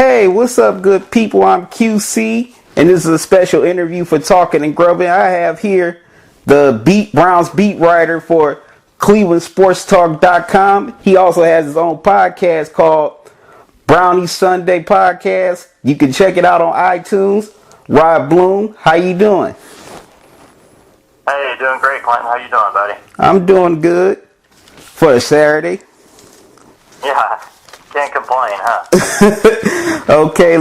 Hey, what's up, good people? I'm QC, and this is a special interview for Talking and Grubbing. I have here the Browns beat writer for ClevelandSportsTalk.com. He also has his own podcast called Brownie Sunday Podcast. You can check it out on iTunes. Rod Bluhm, how you doing? Hey, doing great, Clinton. How you doing, buddy? I'm doing good for a Saturday. Yeah, can't complain, huh? Okay.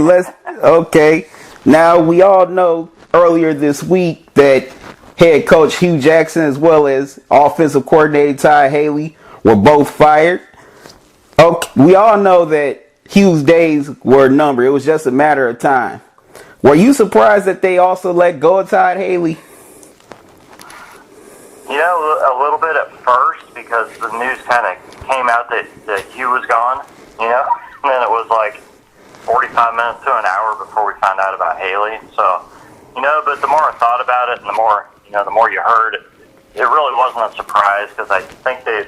Now, we all know earlier this week that head coach Hugh Jackson as well as offensive coordinator Todd Haley were both fired. Okay, we all know that Hugh's days were numbered. It was just a matter of time. Were you surprised that they also let go of Todd Haley? You know, a little bit at first because the news kind of came out that Hugh was gone, you know? And then it was like 45 minutes to an hour before we found out about Haley. So, you know, but the more I thought about it and the more you heard, it really wasn't a surprise because I think the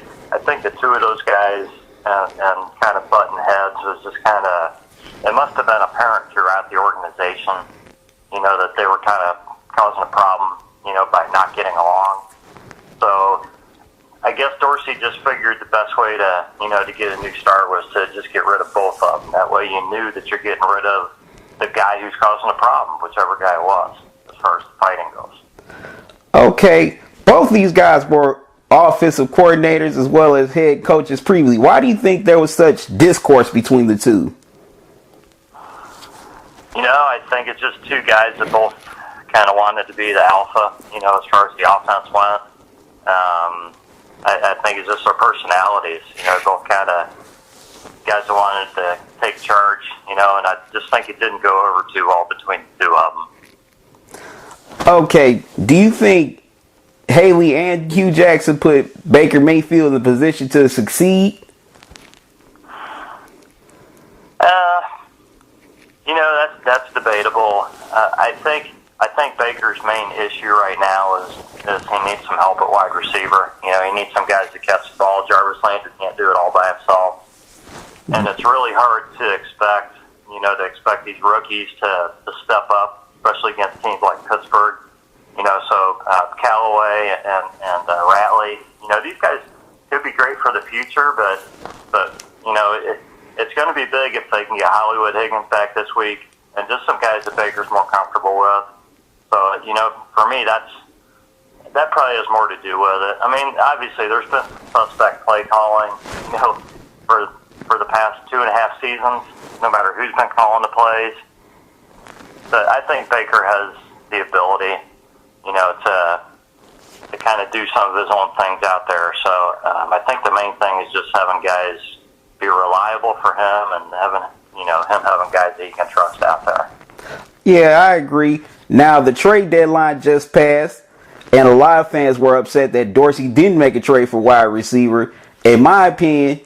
two of those guys and kind of button heads was just kind of, it must have been apparent throughout the organization, you know, that they were kind of causing a problem, you know, by not getting along. So I guess Dorsey just figured the best way to, you know, to get a new start was to just get rid of both of them. That way you knew that you're getting rid of the guy who's causing the problem, whichever guy it was, as far as the fighting goes. Okay, both these guys were offensive coordinators as well as head coaches previously. Why do you think there was such discourse between the two? You know, I think it's just two guys that both kind of wanted to be the alpha, you know, as far as the offense went. I think it's just their personalities, you know, both kind of guys that wanted to take charge, you know, and I just think it didn't go over too well between the two of them. Okay, do you think Haley and Hugh Jackson put Baker Mayfield in a position to succeed? You know, that's debatable. I think Baker's main issue right now is he needs some help at wide receiver. You know, he needs some guys to catch the ball. Jarvis Landry can't do it all by himself. And it's really hard to expect these rookies to step up, especially against teams like Pittsburgh. You know, so Callaway and Ratley, you know, these guys could be great for the future, but you know, it's going to be big if they can get Hollywood Higgins back this week and just some guys that Baker's more comfortable with. So, you know, for me, that probably has more to do with it. I mean, obviously, there's been suspect play calling, you know, for the past 2.5 seasons, no matter who's been calling the plays. But I think Baker has the ability, you know, to kind of do some of his own things out there. So I think the main thing is just having guys be reliable for him and having guys that he can trust out there. Yeah, I agree. Now, the trade deadline just passed, and a lot of fans were upset that Dorsey didn't make a trade for wide receiver. In my opinion,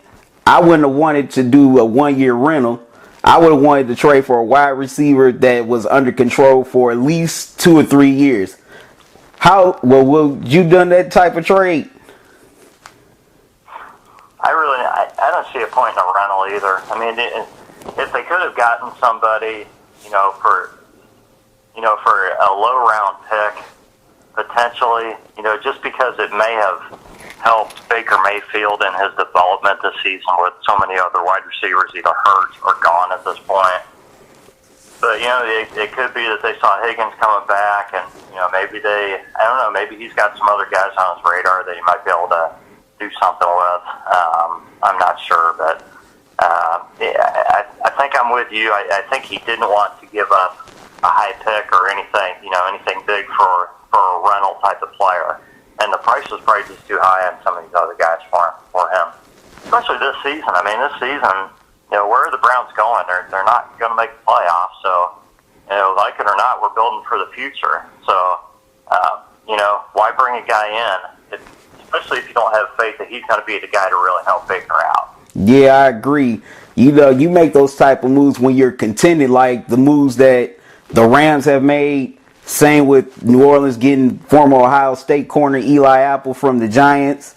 I wouldn't have wanted to do a one-year rental. I would have wanted to trade for a wide receiver that was under control for at least 2 or 3 years. Would you done that type of trade? I don't see a point in a rental either. I mean, if they could have gotten somebody, you know, for a low round pick, potentially, you know, just because it may have helped Baker Mayfield in his development this season with so many other wide receivers either hurt or gone at this point. But, you know, it could be that they saw Higgins coming back and, you know, maybe he's got some other guys on his radar that he might be able to do something with. I'm not sure, but I think I'm with you. I think he didn't want to give up a high pick or anything big for a rental type of player. And the price was probably just too high on some of these other guys for him. Especially this season. I mean, this season, you know, where are the Browns going? They're not going to make the playoffs. So, you know, like it or not, we're building for the future. So, you know, why bring a guy in, especially if you don't have faith that he's going to be the guy to really help Baker out? Yeah, I agree. You know, you make those type of moves when you're contending, like the moves that the Rams have made. Same with New Orleans getting former Ohio State corner Eli Apple from the Giants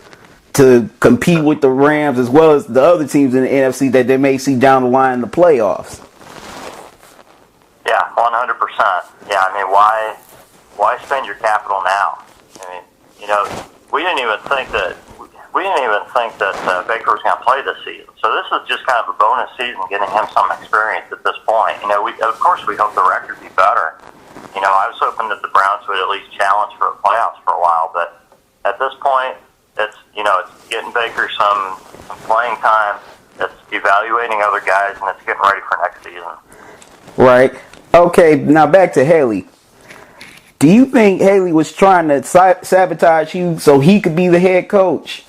to compete with the Rams as well as the other teams in the NFC that they may see down the line in the playoffs. Yeah, 100%. Yeah, I mean, why spend your capital now? I mean, we didn't even think that Baker was going to play this season. So this is just kind of a bonus season, getting him some experience at this point. Of course we hope the record be better. I was hoping that the Browns would at least challenge for the playoffs for a while, but at this point, it's getting Baker some playing time. It's evaluating other guys, and it's getting ready for next season. Right. Okay, now back to Haley. Do you think Haley was trying to sabotage you so he could be the head coach?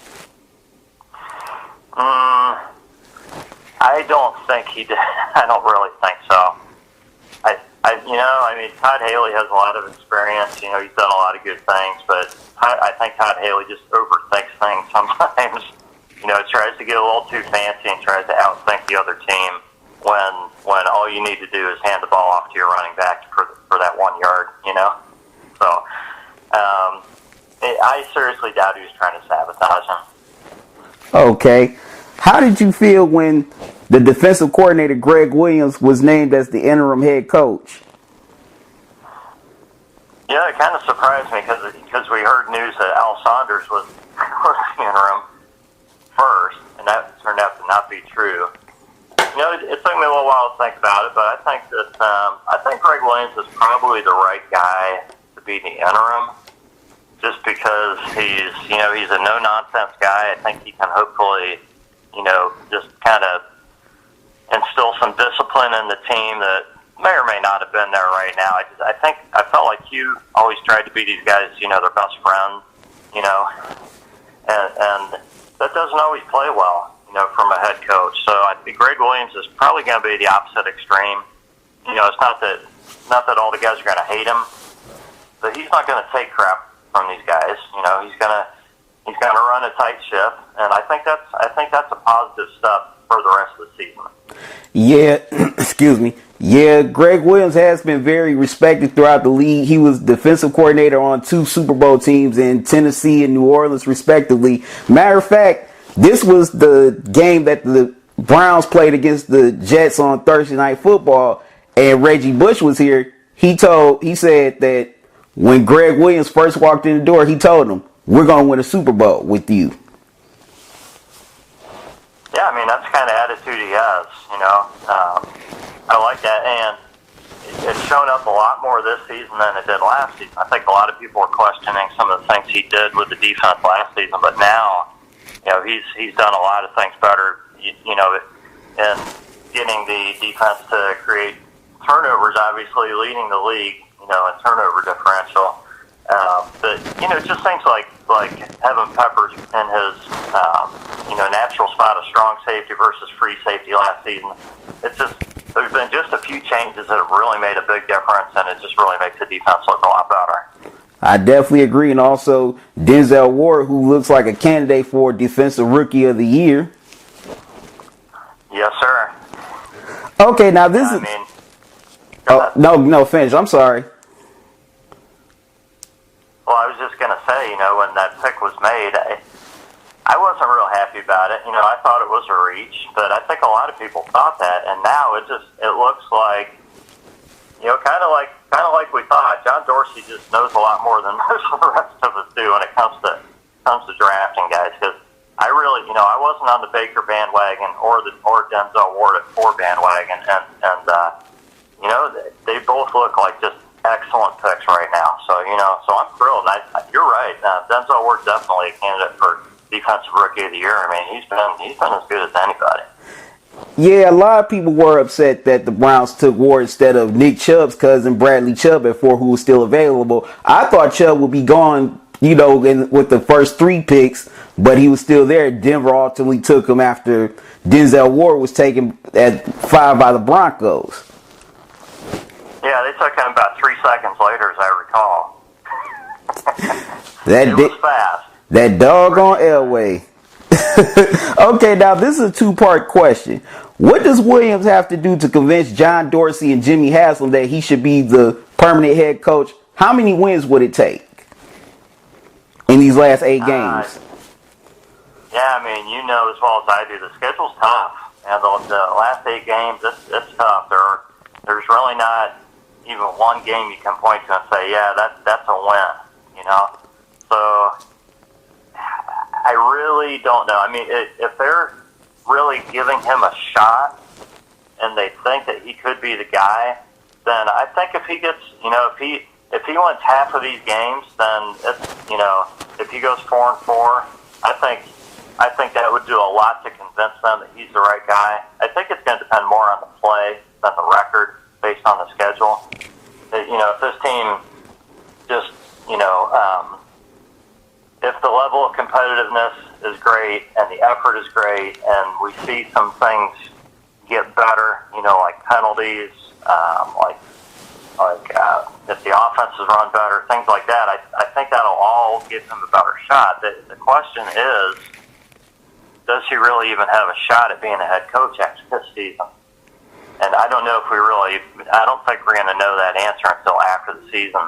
I don't think he did. I don't really think so. I mean, Todd Haley has a lot of experience. He's done a lot of good things, but I think Todd Haley just overthinks things sometimes. Tries to get a little too fancy and tries to outthink the other team when all you need to do is hand the ball off to your running back for that 1 yard. So I seriously doubt he was trying to sabotage him. Okay. How did you feel when the defensive coordinator, Gregg Williams, was named as the interim head coach? Yeah, it kind of surprised me because we heard news that Al Saunders was the interim first, and that turned out to not be true. It took me a little while to think about it, but I think Gregg Williams is probably the right guy to be the interim, just because he's a no-nonsense guy. I think he can hopefully, just kind of instill some discipline in the team that may or may not have been there right now. I felt like Hugh always tried to be these guys, their best friend, and that doesn't always play well, from a head coach. So I think Gregg Williams is probably going to be the opposite extreme. It's not that all the guys are going to hate him, but he's not going to take crap from these guys. He's going to run a tight ship, and I think that's a positive step for the rest of the season. Yeah, excuse me. Yeah, Gregg Williams has been very respected throughout the league. He was defensive coordinator on 2 Super Bowl teams in Tennessee and New Orleans, respectively. Matter of fact, this was the game that the Browns played against the Jets on Thursday Night Football, and Reggie Bush was here. He said that when Gregg Williams first walked in the door, he told him, "We're going to win a Super Bowl with you." Yeah, I mean, that's the kind of attitude he has, I like that, and it's shown up a lot more this season than it did last season. I think a lot of people were questioning some of the things he did with the defense last season, but now, he's done a lot of things better, in getting the defense to create turnovers, obviously leading the league, in turnover differential. But, it just seems like having Peppers in his, natural spot of strong safety versus free safety last season. There's been just a few changes that have really made a big difference, and it just really makes the defense look a lot better. I definitely agree. And also Denzel Ward, who looks like a candidate for Defensive Rookie of the Year. Yes, sir. Okay, now this is... No, finish. I'm sorry. Well, I was just going to say, when that pick was made, I wasn't real happy about it. I thought it was a reach, but I think a lot of people thought that, and now it looks like, kind of like we thought. John Dorsey just knows a lot more than most of the rest of us do when it comes to drafting guys. Because I really, I wasn't on the Baker bandwagon or Denzel Ward at 4 bandwagon, and they both look like just excellent picks right now. So so I'm thrilled. You're right. Denzel Ward's definitely a candidate for Defensive Rookie of the Year. I mean, he's been as good as anybody. Yeah, a lot of people were upset that the Browns took Ward instead of Nick Chubb's cousin, Bradley Chubb, at 4, who was still available. I thought Chubb would be gone, with the first 3 picks, but he was still there. Denver ultimately took him after Denzel Ward was taken at 5 by the Broncos. Yeah, they took him about 3 seconds later, as I recall. It was fast. That doggone Elway. Okay, now this is a 2-part question. What does Williams have to do to convince John Dorsey and Jimmy Haslam that he should be the permanent head coach? How many wins would it take in these last 8 games? Yeah, I mean, as well as I do, the schedule's tough. And the last 8 games, it's tough. There are there's really not even one game you can point to and say, yeah, that's a win, So I really don't know. I mean, if they're really giving him a shot and they think that he could be the guy, then I think if he gets, if he wins half of these games, then it's, if he goes 4-4, I think that would do a lot to convince them that he's the right guy. I think it's going to depend more on the play than the record based on the schedule. If this team just, if the level of competitiveness is great and the effort is great and we see some things get better, like penalties, if the offense is run better, things like that, I think that'll all give him a better shot. The question is, does he really even have a shot at being a head coach after this season? And I don't know if I don't think we're going to know that answer until after the season.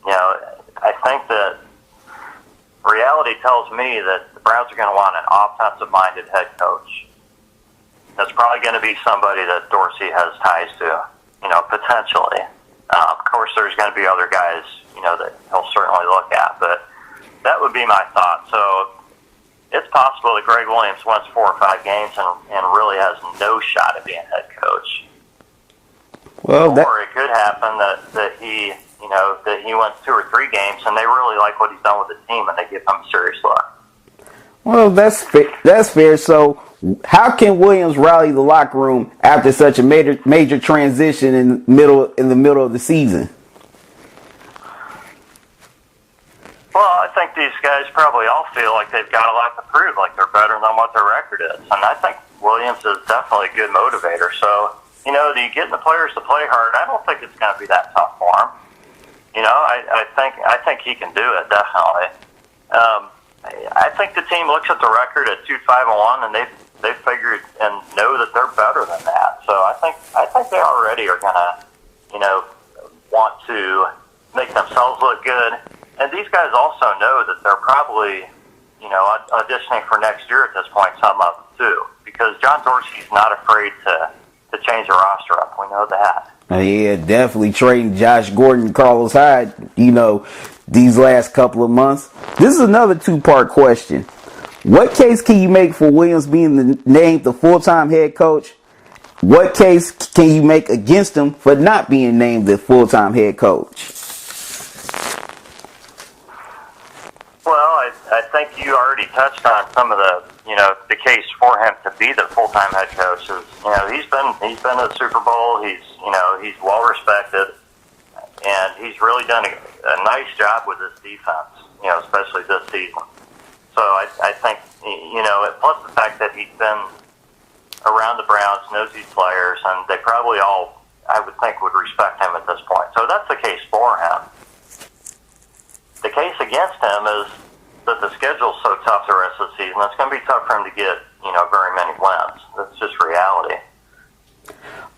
I think that reality tells me that the Browns are going to want an offensive-minded head coach. That's probably going to be somebody that Dorsey has ties to, potentially. Of course, there's going to be other guys, that he'll certainly look at, but that would be my thought. So it's possible that Gregg Williams wins 4 or 5 games and really has no shot at being head coach. Well, or it could happen that he, that he wins 2 or 3 games and they really like what he's done with the team and they give him a serious look. Well, that's fair. So, how can Williams rally the locker room after such a major transition in the middle of the season? Well, I think these guys probably all feel like they've got a lot to prove, like they're better than what their record is, and I think Williams is definitely a good motivator. So, do you get the players to play hard? I don't think it's going to be that tough for him. I think he can do it definitely. I think the team looks at the record at 2-5-1, and they figured and know that they're better than that. So I think they already are gonna, want to make themselves look good. And these guys also know that they're probably, auditioning for next year at this point. Some of them too, because John Dorsey's not afraid to change the roster up. We know that. Yeah, definitely trading Josh Gordon and Carlos Hyde, these last couple of months. This is another 2-part question. What case can you make for Williams being named the full-time head coach? What case can you make against him for not being named the full-time head coach? Well, I think you already touched on some of the case for him to be the full-time head coach. Is, he's been at the Super Bowl. He's well respected, and he's really done a nice job with his defense. Especially this season. So I think plus the fact that he's been around the Browns, knows these players, and they probably all, I would think, would respect him at this point. So that's the case for him. The case against him is that the schedule's so tough the rest of the season, it's going to be tough for him to get, very many wins. That's just reality.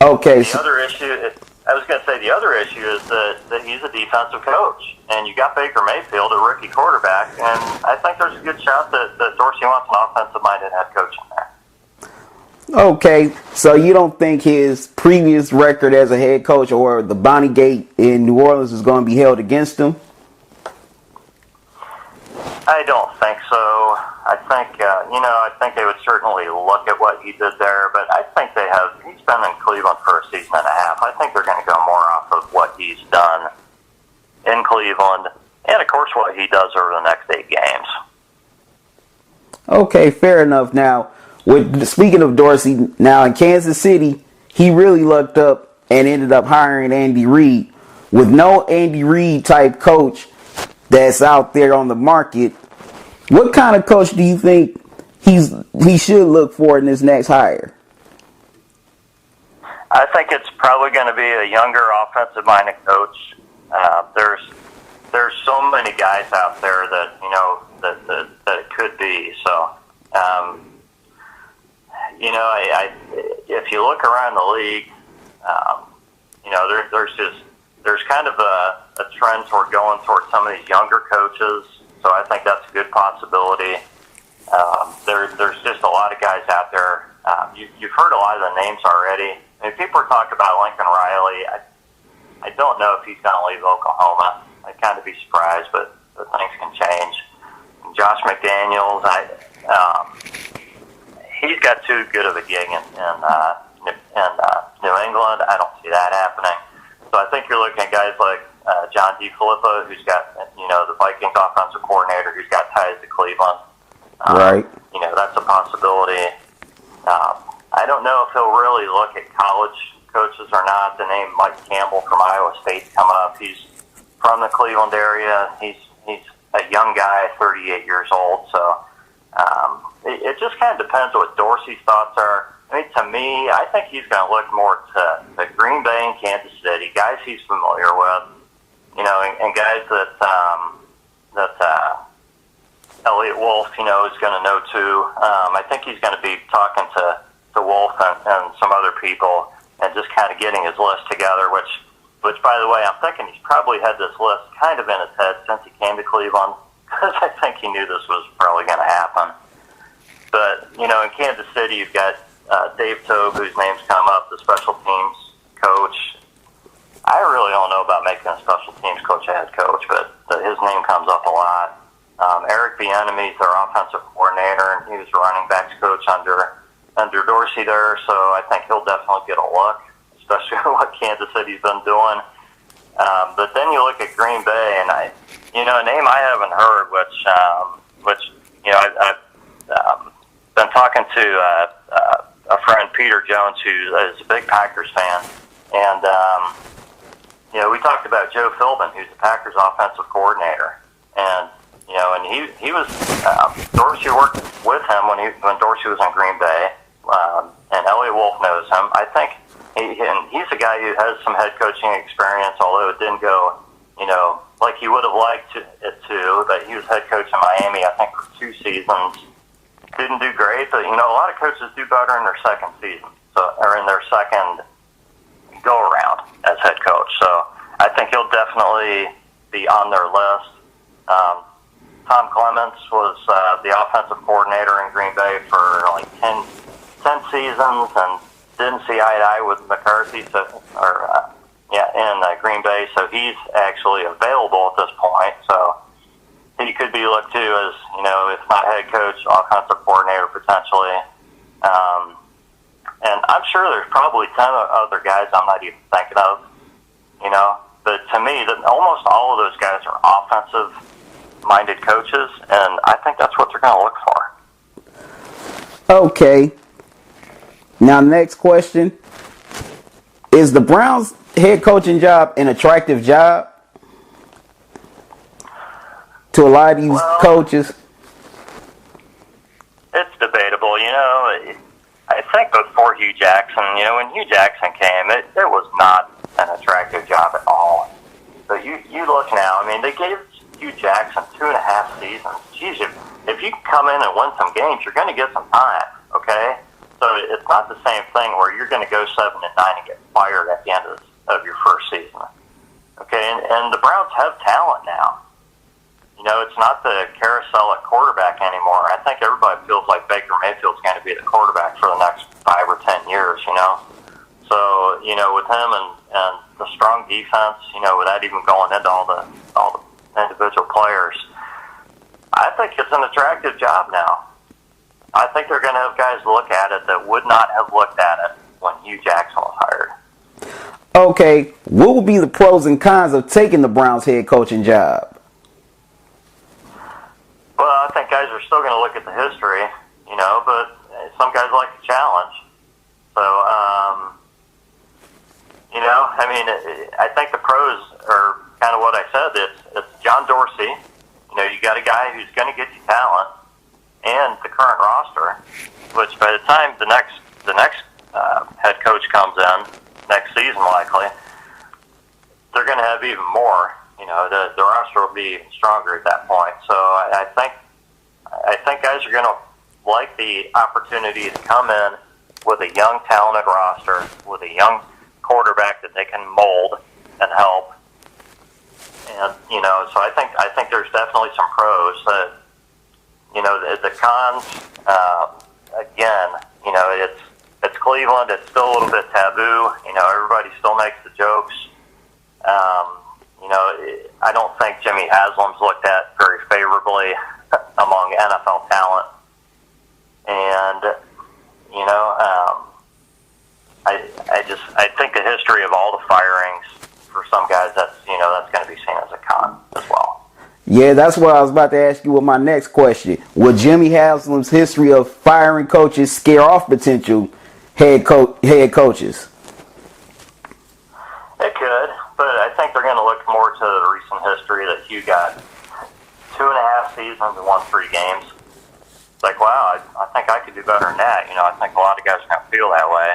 Okay. The other issue is that he's a defensive coach, and you got Baker Mayfield, a rookie quarterback, and I think there's a good shot that Dorsey wants an offensive-minded head coach in there. Okay, so you don't think his previous record as a head coach or the Bounty Gate in New Orleans is going to be held against him? I don't think so. I think they would certainly look at what he did there, but I think he's been in Cleveland for a season and a half. I think they're going to go more off of what he's done in Cleveland and, of course, what he does over the next 8 games. Okay, fair enough. Now, speaking of Dorsey, now in Kansas City, he really lucked up and ended up hiring Andy Reid. With no Andy Reid type coach that's out there on the market, what kind of coach do you think he should look for in this next hire? I think it's probably going to be a younger offensive-minded coach. There's so many guys out there that that it could be. So, if you look around the league, there's kind of a trend toward going toward some of these younger coaches. So I think that's a good possibility. There's just a lot of guys out there. You've heard a lot of the names already. I mean, people are talking about Lincoln Riley. I don't know if he's going to leave Oklahoma. I'd kind of be surprised, but things can change. Josh McDaniels, he's got too good of a gig in New England. I don't see that happening. So I think you're looking at guys like John DeFilippo, who's got, the Vikings offensive coordinator, who's got ties to Cleveland. Right. That's a possibility. I don't know if he'll really look at college coaches or not. The name Mike Campbell from Iowa State's coming up. He's from the Cleveland area. He's a young guy, 38 years old. So it just kind of depends what Dorsey's thoughts are. I mean, to me, I think he's going to look more to Green Bay and Kansas City, guys he's familiar with, and guys that Elliott Wolf, is going to know too. I think he's going to be talking to Wolf and some other people and just kind of getting his list together, which, by the way, I'm thinking he's probably had this list kind of in his head since he came to Cleveland, because I think he knew this was probably going to happen. But, in Kansas City, you've got Dave Tobe, whose name's come up, the special teams coach. I really don't know about making a special teams coach a head coach, but his name comes up a lot. Eric Bieniemy's their offensive coordinator, and he was the running backs coach under Dorsey there, so I think he'll definitely get a look, especially what Kansas City's been doing. But then you look at Green Bay, and a name I haven't heard, which I've been talking to a friend, Peter Jones, who is a big Packers fan, and we talked about Joe Philbin, who's the Packers offensive coordinator, and he was Dorsey worked with him when Dorsey was in Green Bay, and Elliott Wolf knows him. I think he's a guy who has some head coaching experience, although it didn't go, like he would have liked it to. But he was head coach in Miami, I think, for 2 seasons. Didn't do great, but a lot of coaches do better in their second season, or in their second go around as head coach. So I think he'll definitely be on their list. Tom Clements was the offensive coordinator in Green Bay for like 10 seasons and didn't see eye to eye with McCarthy, in Green Bay. So he's actually available at this point. So he could be looked to as, if not head coach, offensive coordinator potentially. And I'm sure there's probably 10 other guys I'm not even thinking of, But to me, almost all of those guys are offensive-minded coaches, and I think that's what they're going to look for. Okay. Now, next question. Is the Browns head coaching job an attractive job to a lot of these coaches? It's debatable. I think before Hugh Jackson, when Hugh Jackson came, it was not an attractive job at all. But you look now, they gave Hugh Jackson 2.5 seasons. Geez, if you come in and win some games, you're going to get some time, okay? So it's not the same thing where you're going to go 7-9 and get fired at the end of your first season, okay? And the Browns have talent now. It's not the carousel at quarterback anymore. I think everybody feels like Baker Mayfield's going to be the quarterback for the next 5 or 10 years, So, with him and the strong defense, without even going into all the individual players, I think it's an attractive job now. I think they're going to have guys look at it that would not have looked at it when Hugh Jackson was hired. Okay, what would be the pros and cons of taking the Browns head coaching job? Well, I think guys are still going to look at the history, but some guys like the challenge. So, I think the pros are kind of what I said. It's John Dorsey. You got a guy who's going to get you talent and the current roster, which by the time the next head coach comes in, next season likely, they're going to have even more. The roster will be stronger at that point. So I think guys are going to like the opportunity to come in with a young, talented roster, with a young quarterback that they can mold and help. And so I think there's definitely some pros. The cons, again, it's Cleveland. It's still a little bit taboo. You know, everybody still makes the jokes. You know, I don't think Jimmy Haslam's looked at very favorably among NFL talent. And, you know, I think the history of all the firings for some guys, that's going to be seen as a con as well. Yeah, that's what I was about to ask you with my next question. Will Jimmy Haslam's history of firing coaches scare off potential head coaches? It could, but I think they're going to look more to the recent history that Hugh got 2.5 seasons and won 3 games. It's like, wow, I think I could do better than that. You know, I think a lot of guys are going to feel that way.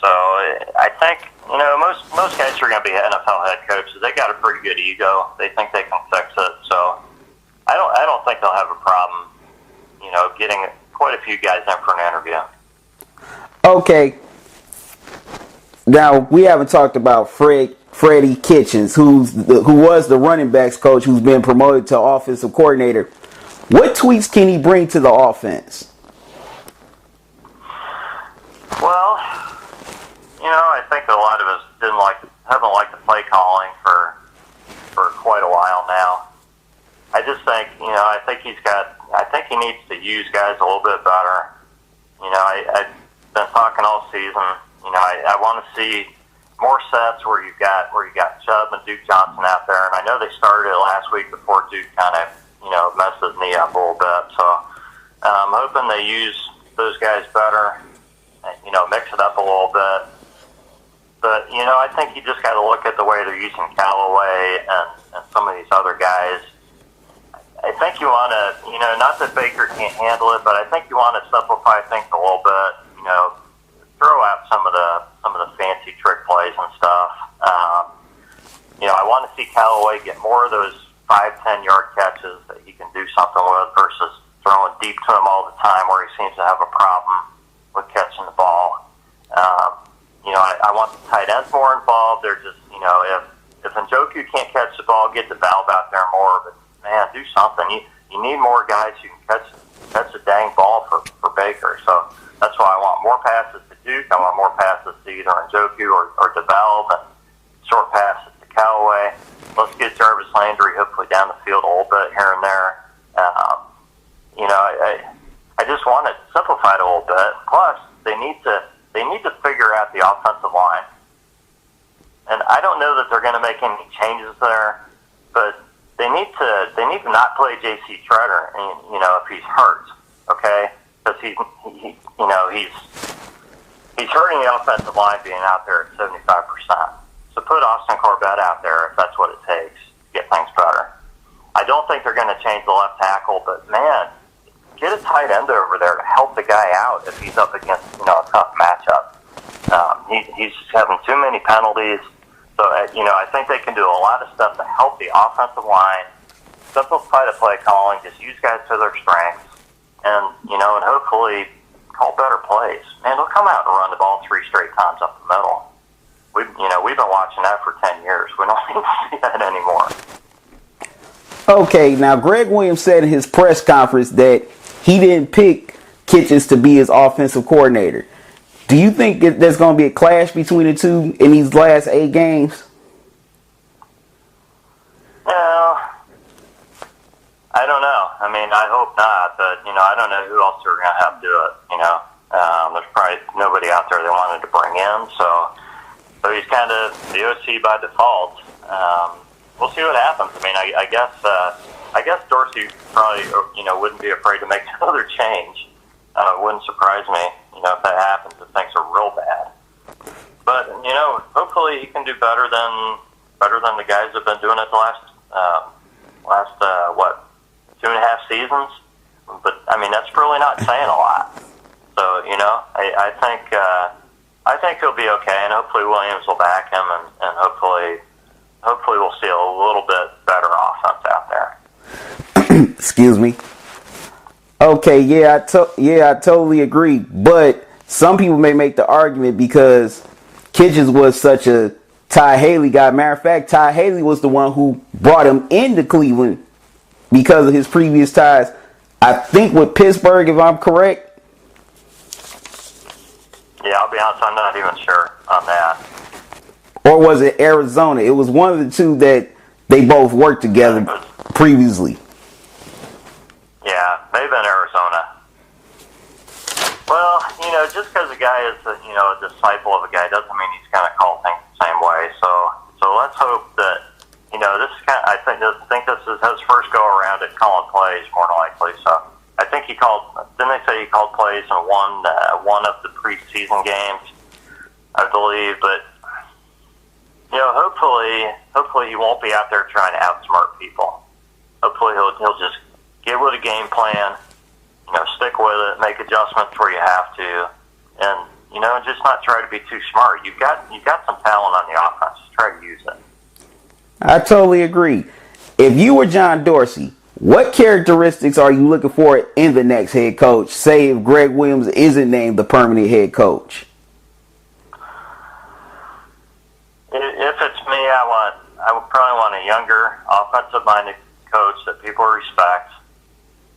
So I think, you know, most guys who are going to be NFL head coaches, they got a pretty good ego. They think they can fix it. So I don't think they'll have a problem, you know, getting quite a few guys in for an interview. Okay. Now, we haven't talked about Freddie Kitchens, who was the running backs coach who's been promoted to offensive coordinator. What tweaks can he bring to the offense? Well, you know, I think that a lot of us haven't liked the play calling for quite a while now. I just think, you know, I think he needs to use guys a little bit better. You know, I've been talking all season. You know, I want to see more sets where you got Chubb and Duke Johnson out there, and I know they started it last week before Duke kind of, you know, messed his knee up a little bit. So I'm hoping they use those guys better. You know, mix it up a little bit. But, you know, I think you just got to look at the way they're using Callaway and some of these other guys. I think you want to, you know, not that Baker can't handle it, but I think you want to simplify things a little bit. You know, throw out some of the fancy trick plays and stuff. You know, I want to see Callaway get more of those 5-10 yard catches that he can do something with versus throwing deep to him all the time where he seems to have a problem with catching the ball. You know, I want the tight ends more involved. They're just, you know, if Njoku can't catch the ball, get the valve out there more. But man, do something. You need more guys who can catch the dang ball for Baker. So that's why I want more passes to Duke. I want more passes to either Njoku or DeValve, and short passes to Callaway. Let's get Jarvis Landry hopefully down the field a little bit here and there. You know, I just want to simplify it a little bit. Plus, they need to figure out the offensive line. And I don't know that they're going to make any changes there, but they need to not play J.C. Treader, you know, if he's hurt, okay? Because he's hurting the offensive line being out there at 75%. So put Austin Corbett out there if that's what it takes to get things better. I don't think they're going to change the left tackle, but man, get a tight end over there to help the guy out if he's up against, you know, a tough matchup. He's just having too many penalties. So, you know, I think they can do a lot of stuff to help the offensive line, simplify the play calling, just use guys to their strengths, and, you know, and hopefully call better plays. Man, they'll come out and run the ball 3 straight times up the middle. We've been watching that for 10 years. We don't need to see that anymore. Okay, now Gregg Williams said in his press conference that he didn't pick Kitchens to be his offensive coordinator. Do you think that there's going to be a clash between the two in these last 8 games? No, I don't know. I mean, I hope not, but, you know, I don't know who else they're going to have do it, you know. There's probably nobody out there they wanted to bring in, so he's kind of the OC by default. We'll see what happens. I mean, I guess Dorsey probably, you know, wouldn't be afraid to make another change. It wouldn't surprise me, you know, if that happens, if things are real bad. But, you know, hopefully he can do better than the guys that have been doing it the last 2.5 seasons. But I mean, that's really not saying a lot. So, you know, I think he'll be okay, and hopefully Williams will back him, and hopefully we'll see a little bit better offense out there. Excuse me. Okay, I totally agree. But some people may make the argument because Kitchens was such a Ty Haley guy. Matter of fact, Ty Haley was the one who brought him into Cleveland because of his previous ties, I think, with Pittsburgh, if I'm correct. Yeah, I'll be honest, I'm not even sure on that. Or was it Arizona? It was one of the two that they both worked together previously. Yeah, maybe in Arizona. Well, just because a guy is a disciple of a guy doesn't mean he's going to call things the same way. So let's hope that this is I think this is his first go around at calling plays more than likely. So I think he called. Didn't they say he called plays in one of the preseason games, I believe, but. Hopefully he won't be out there trying to outsmart people. Hopefully he'll just get with a game plan, stick with it, make adjustments where you have to, and just not try to be too smart. You've got some talent on the offense. Just try to use it. I totally agree. If you were John Dorsey, what characteristics are you looking for in the next head coach? Say if Gregg Williams isn't named the permanent head coach. If it's me, I would probably want a younger, offensive-minded coach that people respect,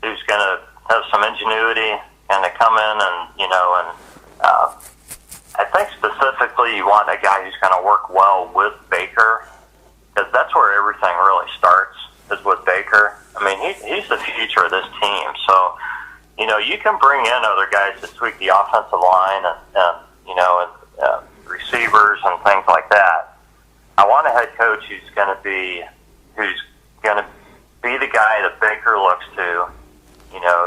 who's going to have some ingenuity and to come in and I think specifically you want a guy who's going to work well with Baker, because that's where everything really starts, is with Baker. I mean, he's the future of this team. So, you can bring in other guys to tweak the offensive line and receivers and things like that. I want a head coach who's going to be the guy that Baker looks to,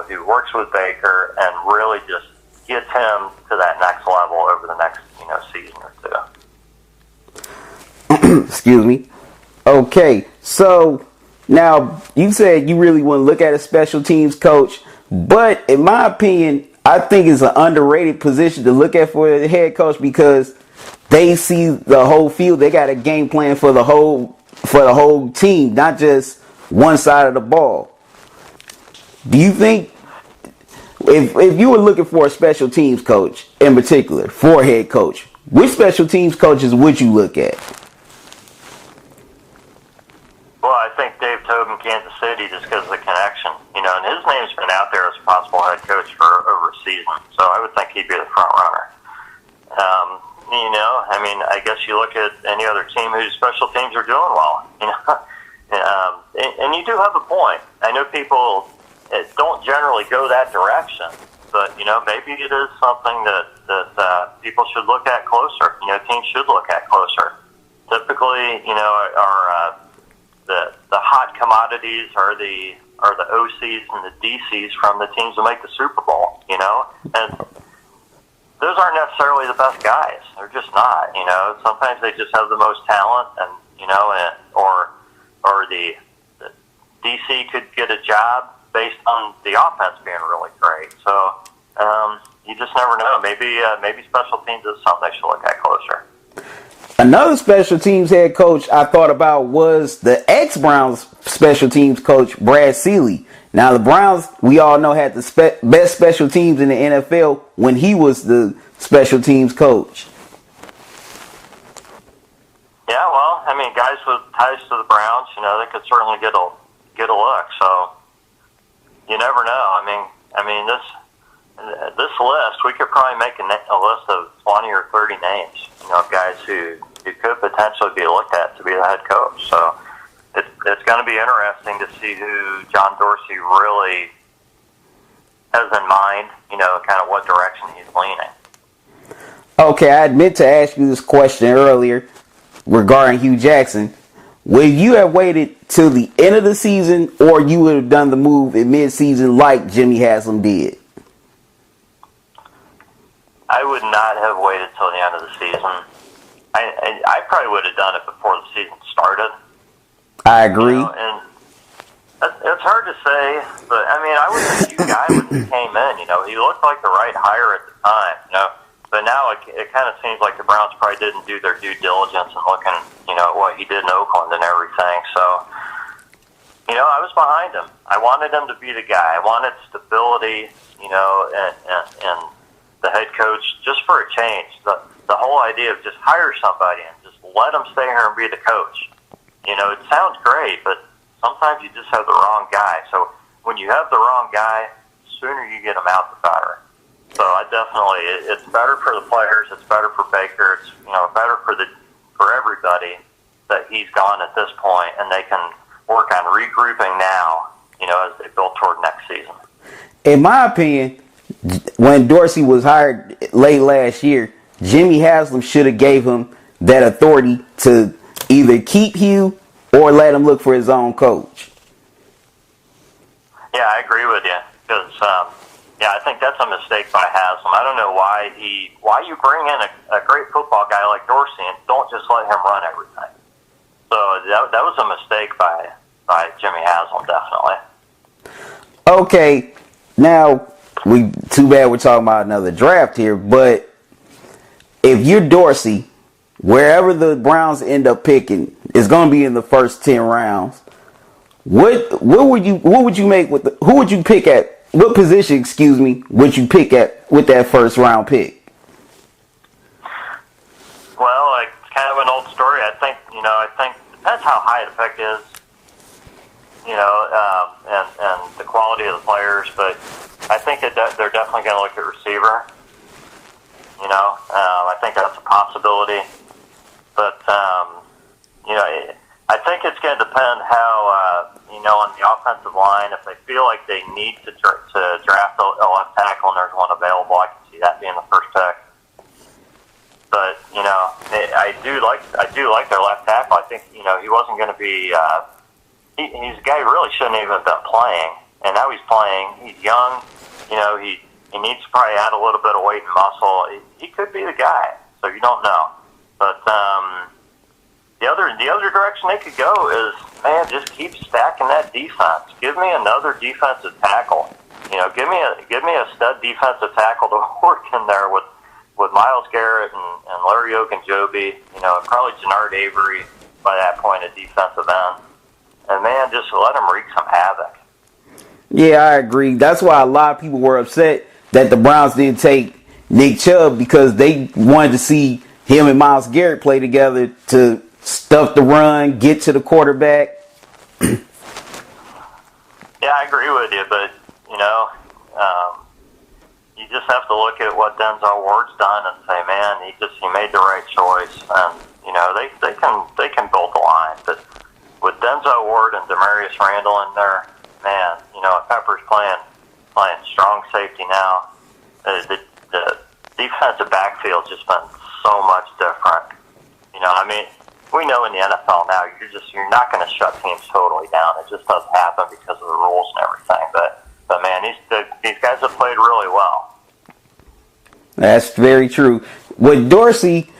who works with Baker and really just gets him to that next level over the next, season or two. Excuse me. Okay, so now you said you really want to look at a special teams coach, but in my opinion, I think it's an underrated position to look at for the head coach because they see the whole field. They got a game plan for the whole team, not just one side of the ball. Do you think if you were looking for a special teams coach in particular, for a head coach, which special teams coaches would you look at? Well, I think Dave Tobin, Kansas City, just because of the connection, and his name's been out there as a possible head coach for over a season, so I would think he'd be the front runner. I guess you look at any other team whose special teams are doing well, and you do have a point. I know people don't generally go that direction, but maybe it is something that people should look at closer. Teams should look at closer. Typically, the hot commodities are the OCs and the DCs from the teams that make the Super Bowl. And those aren't necessarily the best guys. They're just not. Sometimes they just have the most talent, and or the DC could get a job based on the offense being really great. So you just never know. Maybe special teams is something they should look at closer. Another special teams head coach I thought about was the ex-Browns special teams coach, Brad Seeley. Now, the Browns, we all know, had the best special teams in the NFL when he was the special teams coach. Yeah, well, guys with ties to the Browns, they could certainly get a look. So you never know. This list, we could probably make a list of 20 or 30 names, of guys who could potentially be looked at to be the head coach. So it's going to be interesting to see who John Dorsey really has in mind, kind of what direction he's leaning. Okay, I meant to ask you this question earlier regarding Hugh Jackson. Would you have waited till the end of the season, or you would have done the move in mid-season like Jimmy Haslam did? I would not have waited till the end of the season. I probably would have done it before the season started. I agree. And it's hard to say, but I was a Hugh guy when he came in. He looked like the right hire at the time. But now it kind of seems like the Browns probably didn't do their due diligence and looking, at what he did in Oakland and everything. So, I was behind him. I wanted him to be the guy. I wanted stability, and the head coach just for a change. The whole idea of just hire somebody and just let them stay here and be the coach. It sounds great, but sometimes you just have the wrong guy. So when you have the wrong guy, the sooner you get him out, the better. So it's better for the players. It's better for Baker. It's better for everybody that he's gone at this point, and they can work on regrouping now. As they build toward next season. In my opinion, when Dorsey was hired late last year, Jimmy Haslam should have gave him that authority to either keep Hugh or let him look for his own coach. Yeah, I agree with you because I think that's a mistake by Haslam. I don't know why you bring in a great football guy like Dorsey and don't just let him run everything. So that was a mistake by Jimmy Haslam, definitely. Okay, now too bad we're talking about another draft here, but if you're Dorsey, wherever the Browns end up picking, it's going to be in the first 10 rounds. What would you make with who would you pick at what position, would you pick at with that first round pick? Well, it's kind of an old story. I think depends how high the pick is. And the quality of the players, but I think they're definitely going to look at receiver. I think that's a possibility, but I think it's going to depend how on the offensive line. If they feel like they need to draft a left tackle and there's one available, I can see that being the first pick. But I do like their left tackle. I think he wasn't going to be. He's a guy who really shouldn't even have been playing, and now he's playing. He's young. He needs to probably add a little bit of weight and muscle. He could be the guy, so you don't know. But the other direction they could go is, man, just keep stacking that defense. Give me another defensive tackle. Give me a stud defensive tackle to work in there with Myles Garrett and Larry Ogunjobi. Probably Jannard Avery by that point at defensive end. And, man, just let him wreak some havoc. Yeah, I agree. That's why a lot of people were upset that the Browns didn't take Nick Chubb, because they wanted to see him and Myles Garrett play together to stuff the run, get to the quarterback. Yeah, I agree with you, but, you just have to look at what Denzel Ward's done and say, man, he made the right choice. And, they can build the line, but with Denzel Ward and Demarius Randall in there, man, Pepper's playing strong safety now. The defensive backfield's just been so much different. We know in the NFL now you're not going to shut teams totally down. It just doesn't happen because of the rules and everything. But man, these guys have played really well. That's very true. With Dorsey,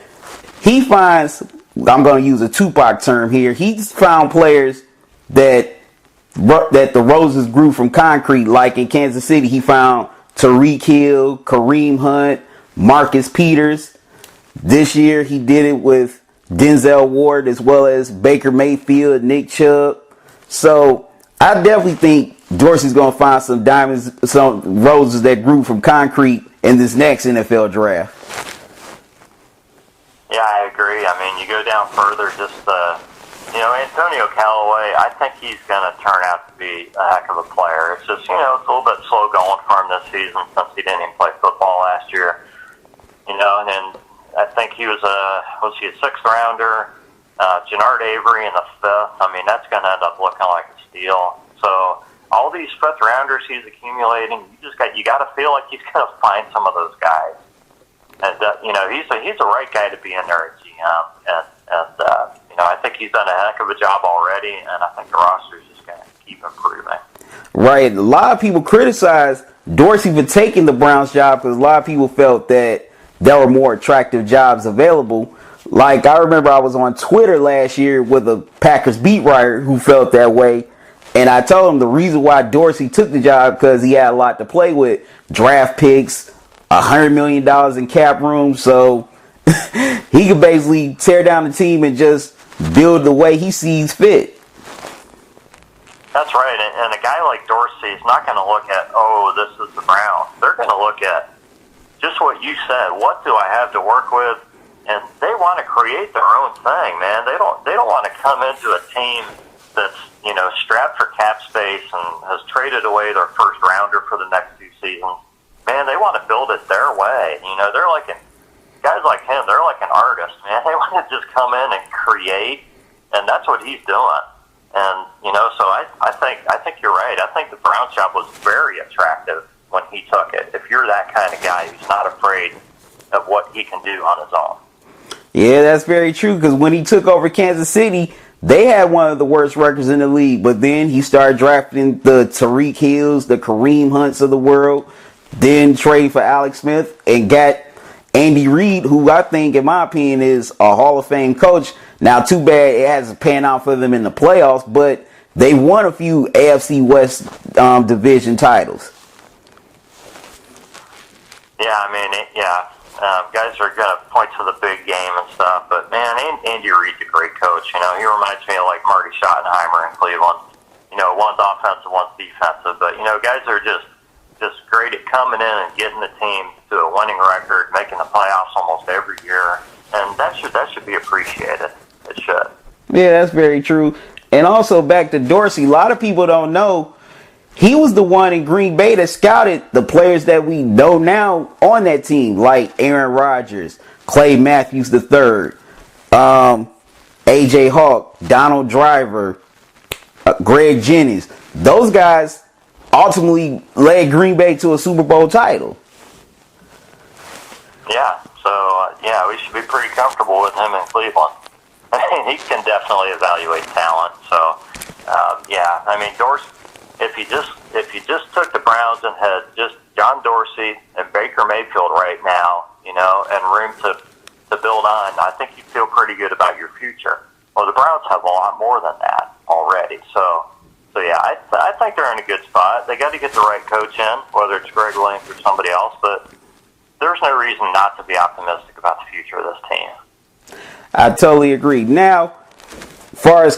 he finds, I'm going to use a Tupac term here, he's found players that the roses grew from concrete. Like in Kansas City, he found Tyreek Hill, Kareem Hunt, Marcus Peters. This year, he did it with Denzel Ward as well as Baker Mayfield, Nick Chubb. So I definitely think Dorsey's going to find some diamonds, some roses that grew from concrete in this next NFL draft. Yeah, I agree. You go down further, just Antonio Callaway, I think he's going to turn out to be a heck of a player. It's just, it's a little bit slow going for him this season since he didn't even play football last year. And I think he was a sixth rounder, Jannard Avery in the fifth. That's going to end up looking like a steal. So all these fifth rounders he's accumulating, you got to feel like he's going to find some of those guys. And he's the right guy to be in there at GM. And I think he's done a heck of a job already, and I think the roster is just going to keep improving. Right. A lot of people criticize Dorsey for taking the Browns job because a lot of people felt that there were more attractive jobs available. Like, I remember I was on Twitter last year with a Packers beat writer who felt that way. And I told him the reason why Dorsey took the job because he had a lot to play with. Draft picks, $100 million in cap room. So he could basically tear down the team and just build the way he sees fit. That's right. And a guy like Dorsey is not going to look at, this is the Browns. They're going to look at just what you said. What do I have to work with? And they want to create their own thing, man. They don't want to come into a team that's, strapped for cap space and has traded away their first rounder for the next 2 seasons. man, they want to build it their way. You know, guys like him, they're like an artist, man. They want to just come in and create, and that's what he's doing. And, you know, so I think you're right. I think the Browns job was very attractive when he took it. If you're that kind of guy who's not afraid of what he can do on his own. Yeah, that's very true, because when he took over Kansas City, they had one of the worst records in the league, but then he started drafting the Tariq Hills, the Kareem Hunts of the world, then trade for Alex Smith, and got Andy Reid, who I think, in my opinion, is a Hall of Fame coach. Now, too bad it hasn't panned out for them in the playoffs, but they won a few AFC West division titles. Yeah, I mean, guys are going to point to the big game and stuff, but man, Andy Reid's a great coach. You know, he reminds me of like Marty Schottenheimer in Cleveland. You know, one's offensive, one's defensive, but you know, guys are just great at coming in and getting the team to a winning record, making the playoffs almost every year, and that should be appreciated. It should. Yeah, that's very true. And also back to Dorsey, a lot of people don't know. He was the one in Green Bay that scouted the players that we know now on that team, like Aaron Rodgers, Clay Matthews III, A.J. Hawk, Donald Driver, Greg Jennings. Those guys ultimately led Green Bay to a Super Bowl title. Yeah, so we should be pretty comfortable with him in Cleveland. I mean, he can definitely evaluate talent. So, I mean, Dorsey. If you just took the Browns and had just John Dorsey and Baker Mayfield right now, you know, and room to build on, I think you feel pretty good about your future. Well, the Browns have a lot more than that already. So yeah, I think they're in a good spot. They got to get the right coach in, whether it's Gregg Williams or somebody else, but there's no reason not to be optimistic about the future of this team. I totally agree. Now, as far as,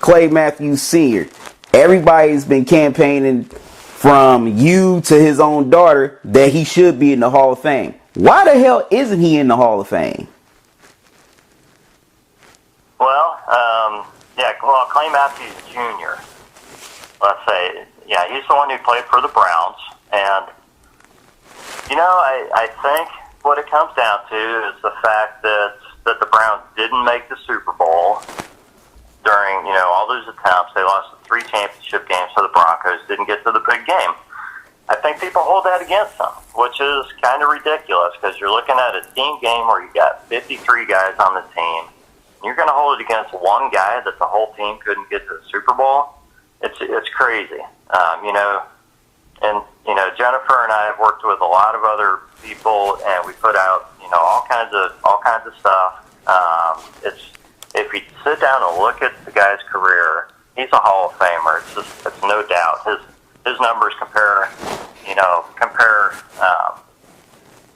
Clay Matthews Sr., everybody's been campaigning from you to his own daughter that he should be in the Hall of Fame. Why the hell isn't he in the Hall of Fame? Well, Clay Matthews Jr., let's say, he's the one who played for the Browns. And, you know, I think what it comes down to is the fact that the Browns didn't make the Super Bowl during, you know, all those attempts. They lost the 3 championship games to the Broncos, didn't get to the big game. I think people hold that against them, which is kind of ridiculous because you're looking at a team game where you got 53 guys on the team. You're going to hold it against one guy that the whole team couldn't get to the Super Bowl. It's crazy, you know. And you know, Jennifer and I have worked with a lot of other people, and we put out, you know, all kinds of stuff. If you sit down and look at the guy's career, he's a Hall of Famer. It's no doubt. His numbers compare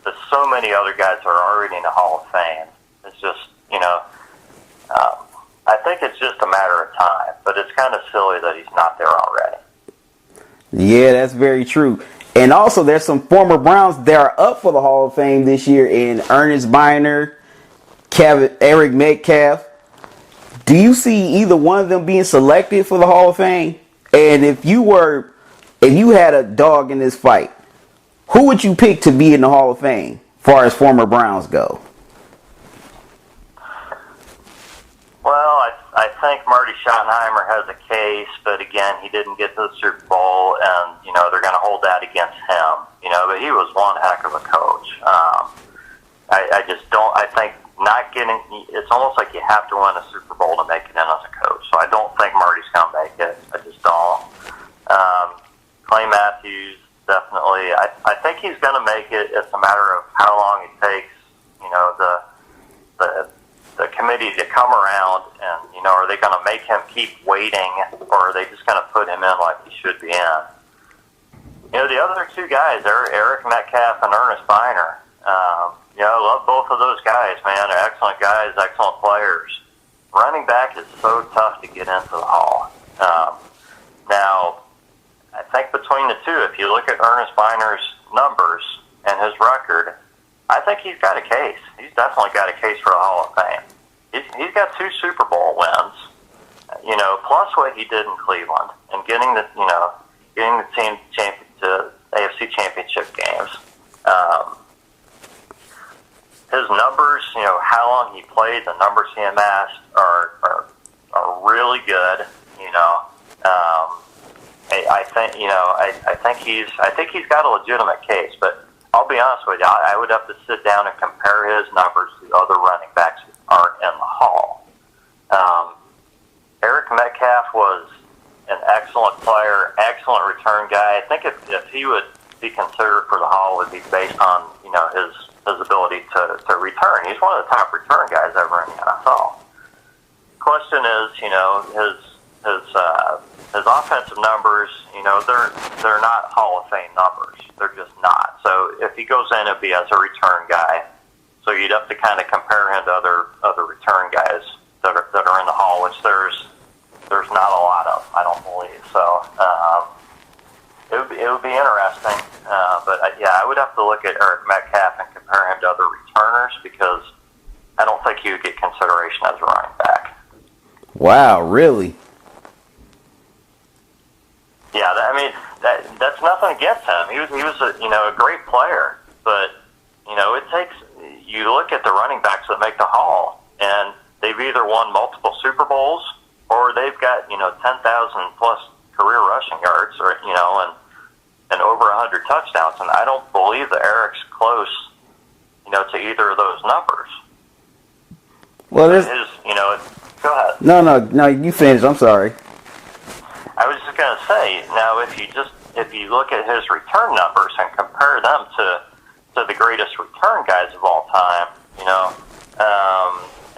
to so many other guys that are already in the Hall of Fame. It's just, you know, I think it's just a matter of time, but it's kind of silly that he's not there already. Yeah, that's very true. And also, there's some former Browns that are up for the Hall of Fame this year in Ernest Biner, Eric Metcalf. Do you see either one of them being selected for the Hall of Fame? And if you had a dog in this fight, who would you pick to be in the Hall of Fame, as far as former Browns go? Well, I think Marty Schottenheimer has a case, but again, he didn't get to the Super Bowl, and, you know, they're going to hold that against him. You know, but he was one heck of a coach. I just don't, I think not getting, it's almost like you have to win a Super Bowl to make it in as a coach. So I don't think Marty's going to make it. I just don't. Clay Matthews, definitely. I think he's going to make it. It's a matter of how long it takes, you know, the committee to come around, and, you know, are they going to make him keep waiting, or are they just going to put him in like he should be in? You know, the other 2 guys, Eric Metcalf and Ernest Biner, you know, I love both of those guys, man. They're excellent guys, excellent players. Running back is so tough to get into the Hall. Now, I think between the 2, if you look at Ernest Biner's numbers and his record, I think he's got a case. He's definitely got a case for the Hall of Fame. He's got 2 Super Bowl wins, you know, plus what he did in Cleveland and getting the team to AFC Championship games. His numbers, how long he played, the numbers he amassed are really good. I think he's got a legitimate case, but I'll be honest with you, I would have to sit down and compare his numbers to other running backs who aren't in the Hall. Eric Metcalf was an excellent player, excellent return guy. I think if he would be considered for the Hall, it would be based on his ability to return. He's one of the top return guys ever in the NFL. Question is, his offensive numbers, they're not Hall of Fame numbers. They're just not. So if he goes in, it'd be as a return guy. So you'd have to kind of compare him to other return guys that are in the Hall, which there's not a lot of, I don't believe. So it would be interesting. But I would have to look at Eric Metcalf and compare him to other returners because I don't think he would get consideration as a running back. Wow, really? Yeah, that's nothing against him. He was a great player, but it takes. You look at the running backs that make the Hall, and they've either won multiple Super Bowls or they've got 10,000 plus career rushing yards, or and over 100 touchdowns. And I don't believe that Eric's close, to either of those numbers. Well, there's Go ahead. No, you finish. I'm sorry. I was just going to say, now if you look at his return numbers and compare them to the greatest return guys of all time,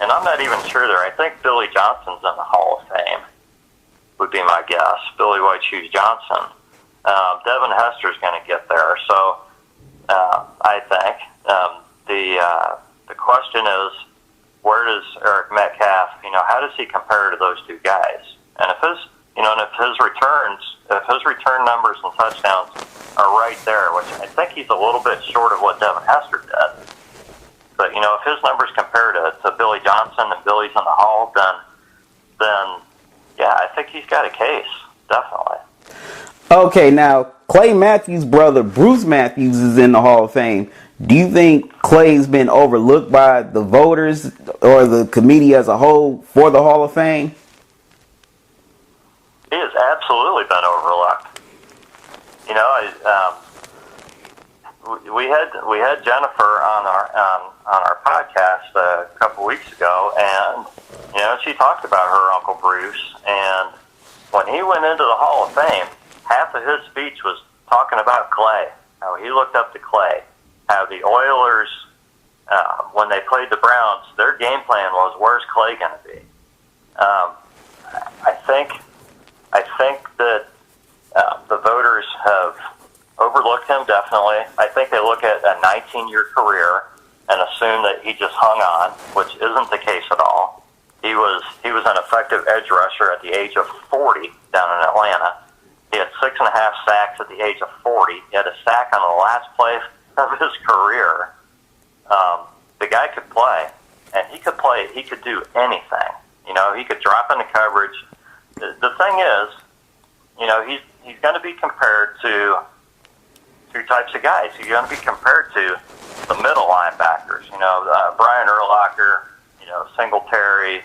and I'm not even sure there. I think Billy Johnson's in the Hall of Fame, would be my guess. Billy White Shoes Johnson. Devin Hester's going to get there. So I think the question is, where does Eric Metcalf? How does he compare to those two guys? And if his return numbers and touchdowns are right there, which I think he's a little bit short of what Devin Hester did. But if his numbers compare to Billy Johnson and Billy's in the Hall, then yeah, I think he's got a case, definitely. Okay, now Clay Matthews' brother Bruce Matthews is in the Hall of Fame. Do you think Clay's been overlooked by the voters or the committee as a whole for the Hall of Fame? He has absolutely been overlooked. We had Jennifer on our podcast a couple weeks ago, and she talked about her Uncle Bruce. And when he went into the Hall of Fame, half of his speech was talking about Clay, how he looked up to Clay, how the Oilers, when they played the Browns, their game plan was, where's Clay going to be? I think that the voters have overlooked him, definitely. I think they look at a 19-year career and assume that he just hung on, which isn't the case at all. He was an effective edge rusher at the age of 40 down in Atlanta. He had 6.5 sacks at the age of 40. He had a sack on the last play of his career. The guy could play, and he could play. He could do anything. He could drop into coverage. The thing is, he's going to be compared to two types of guys. He's going to be compared to the middle linebackers. Brian Urlacher, Singletary,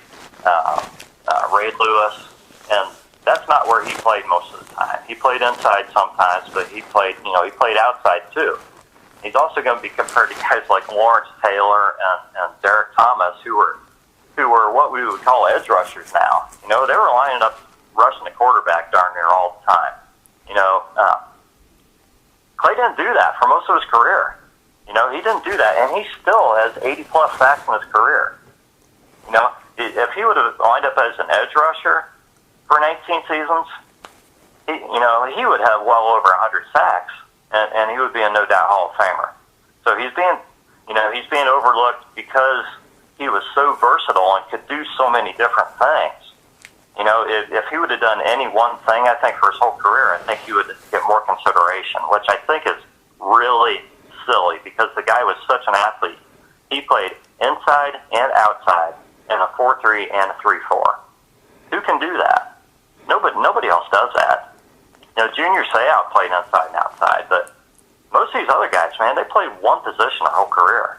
Ray Lewis, and that's not where he played most of the time. He played inside sometimes, but he played outside too. He's also going to be compared to guys like Lawrence Taylor and Derek Thomas, who were what we would call edge rushers now. They were lining up rushing the quarterback darn near all the time. Clay didn't do that for most of his career. He didn't do that, and he still has 80-plus sacks in his career. If he would have lined up as an edge rusher for 19 seasons, he would have well over 100 sacks, and he would be a no doubt Hall of Famer. So he's being overlooked because he was so versatile and could do so many different things. If he would have done any one thing, I think for his whole career, I think he would get more consideration, which I think is really silly because the guy was such an athlete. He played inside and outside in a 4-3 and a 3-4. Who can do that? Nobody else does that. Junior Seau played inside and outside, but most of these other guys, man, they played one position their whole career.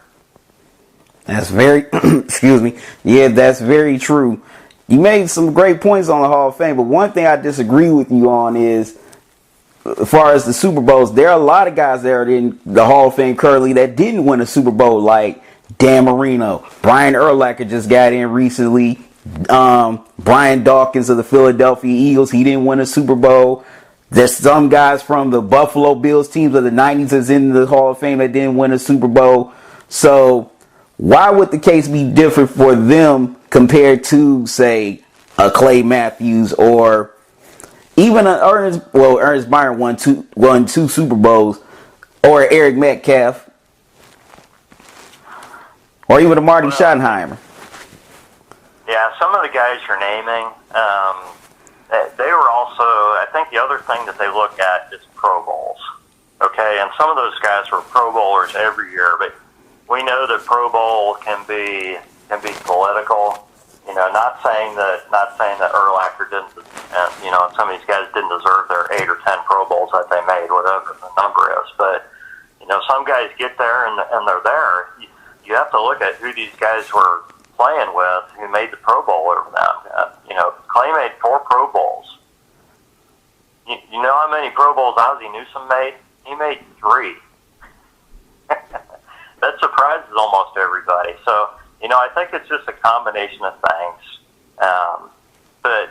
That's very, excuse me. Yeah, that's very true. You made some great points on the Hall of Fame, but one thing I disagree with you on is, as far as the Super Bowls, there are a lot of guys that are in the Hall of Fame currently that didn't win a Super Bowl, like Dan Marino. Brian Urlacher just got in recently. Brian Dawkins of the Philadelphia Eagles, he didn't win a Super Bowl. There's some guys from the Buffalo Bills teams of the 90s that's in the Hall of Fame that didn't win a Super Bowl. So why would the case be different for them compared to, say, a Clay Matthews or even an Ernest Byron won two Super Bowls, or Eric Metcalf, or even a Marty Schottenheimer? Yeah, some of the guys you're naming, they were also, I think the other thing that they look at is Pro Bowls. Okay, and some of those guys were Pro Bowlers every year, but we know that Pro Bowl can be political. Not saying that Urlacher didn't, some of these guys didn't deserve their 8 or 10 Pro Bowls that they made, whatever the number is. But some guys get there and they're there. You have to look at who these guys were playing with, who made the Pro Bowl over them. Clay made 4 Pro Bowls. You know how many Pro Bowls Ozzie Newsome made? He made 3. That surprises almost everybody. So, I think it's just a combination of things. But,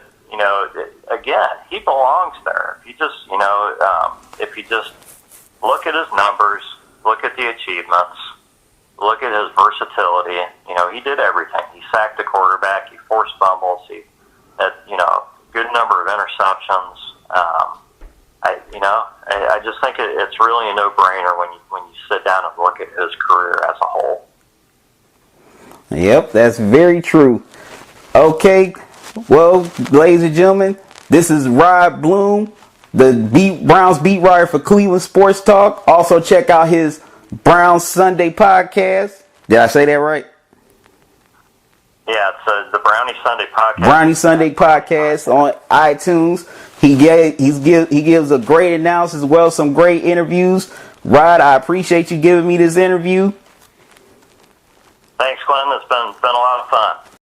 again, he belongs there. If you just look at his numbers, look at the achievements, look at his versatility, he did everything. He sacked the quarterback, he forced fumbles, he had, good number of interceptions. I just think it's really a no-brainer when you sit down and look at his career as a whole. Yep, that's very true. Okay, well, ladies and gentlemen, this is Rod Bluhm, the Browns beat writer for Cleveland Sports Talk. Also, check out his Brownie Sunday Podcast. Did I say that right? Yeah, it's the Brownie Sunday Podcast. Brownie Sunday Podcast on iTunes. He gives a great analysis as well, some great interviews. Rod, I appreciate you giving me this interview. Thanks, Glenn. It's been a lot of fun.